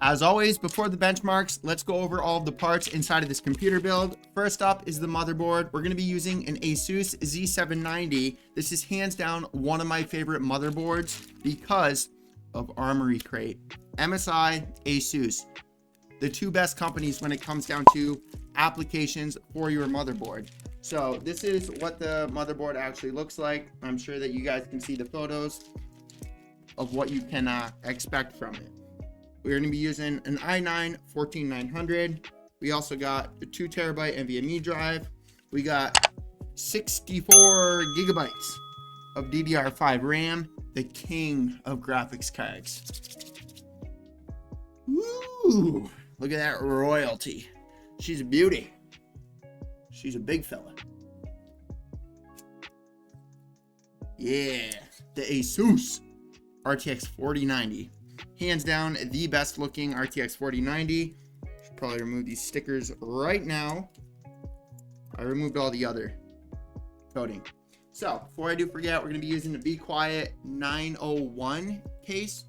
As always, before the benchmarks, let's go over all of the parts inside of this computer build. First up is the motherboard. We're going to be using an ASUS Z790. This is hands down one of my favorite motherboards because of Armory Crate. MSI, ASUS, the two best companies when it comes down to applications for your motherboard. So this is what the motherboard actually looks like. I'm sure that you guys can see the photos of what you can expect from it. We're going to be using an i9-14900. We also got a 2 terabyte NVMe drive. We got 64 gigabytes of DDR5 RAM, the king of graphics cards. Ooh, look at that royalty. She's a beauty. She's a big fella. Yeah, the ASUS RTX 4090. Hands down, the best looking RTX 4090. Should probably remove these stickers right now. I removed all the other coating. So before I do forget, we're going to be using the Be Quiet 901 case.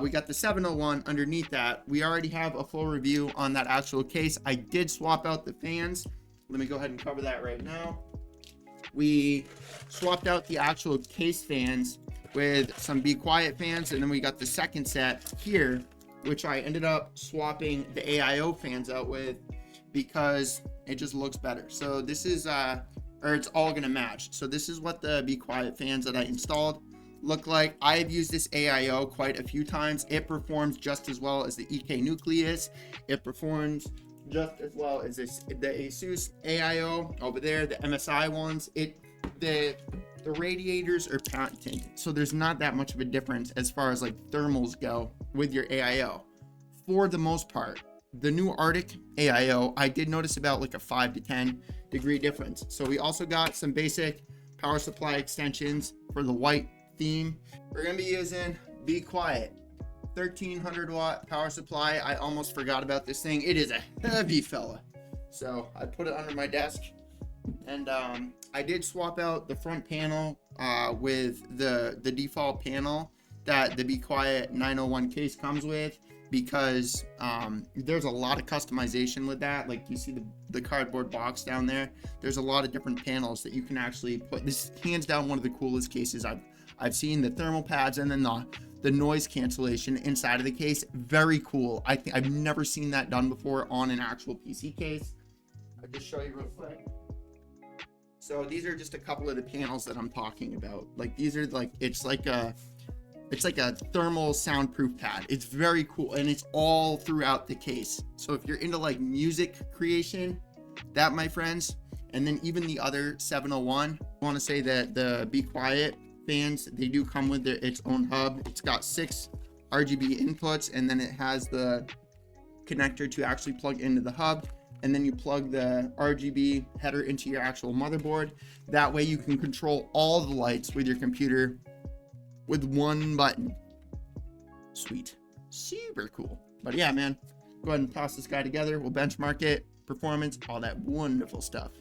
We got the 701 underneath that. We already have a full review on that actual case. I did swap out the fans. Let me go ahead and cover that right now. We swapped out the actual case fans with some Be Quiet fans, and then we got the second set here, which I ended up swapping the AIO fans out with because it just looks better. So this is or it's all gonna match. So this is what the Be Quiet fans that I installed look like. I have used this AIO quite a few times. It performs just as well as the EK Nucleus. It performs just as well as the ASUS AIO over there, the MSI ones. The radiators are patented, so there's not that much of a difference as far as like thermals go with your AIO. For the most part, the new Arctic AIO, I did notice about like a 5 to 10 degree difference. So we also got some basic power supply extensions for the white theme. We're gonna be using Be Quiet 1300 watt power supply. I almost forgot about this thing. It is a heavy fella, so I put it under my desk. And I did swap out the front panel with the default panel that the Be Quiet 901 case comes with, because there's a lot of customization with that. Like you see the cardboard box down there. There's a lot of different panels that you can actually put. This is hands down one of the coolest cases I've seen. The thermal pads and then the noise cancellation inside of the case, very cool. I think I've never seen that done before on an actual PC case. I'll just show you real quick. So these are just a couple of the panels that I'm talking about. Like these are like, it's like a thermal soundproof pad. It's very cool, and it's all throughout the case. So if you're into like music creation, that, my friends, and then even the other 701, I want to say that the Be Quiet fans, they do come with its own hub. It's got 6 RGB inputs, and then it has the connector to actually plug into the hub. And then you plug the RGB header into your actual motherboard. That way you can control all the lights with your computer with one button. Sweet. Super cool. But yeah, man, go ahead and toss this guy together. We'll benchmark it, performance, all that wonderful stuff.